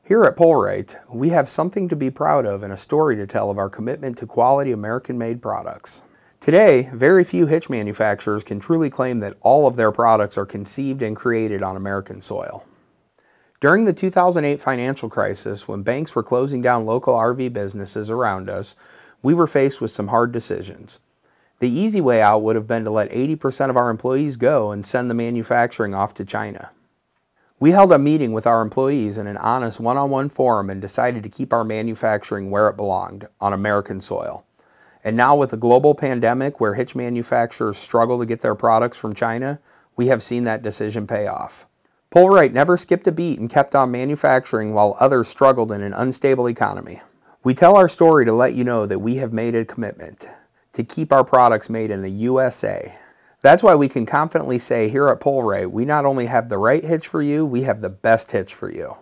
Here at PullRite's, we have something to be proud of and a story to tell of our commitment to quality American-made products. Today, very few hitch manufacturers can truly claim that all of their products are conceived and created on American soil. During the 2008 financial crisis, when banks were closing down local RV businesses around us, we were faced with some hard decisions. The easy way out would have been to let 80% of our employees go and send the manufacturing off to China. We held a meeting with our employees in an honest one-on-one forum and decided to keep our manufacturing where it belonged, on American soil. And now with a global pandemic where hitch manufacturers struggle to get their products from China, we have seen that decision pay off. PullRite's never skipped a beat and kept on manufacturing while others struggled in an unstable economy. We tell our story to let you know that we have made a commitment to keep our products made in the USA. That's why we can confidently say here at PullRite's, we not only have the right hitch for you, we have the best hitch for you.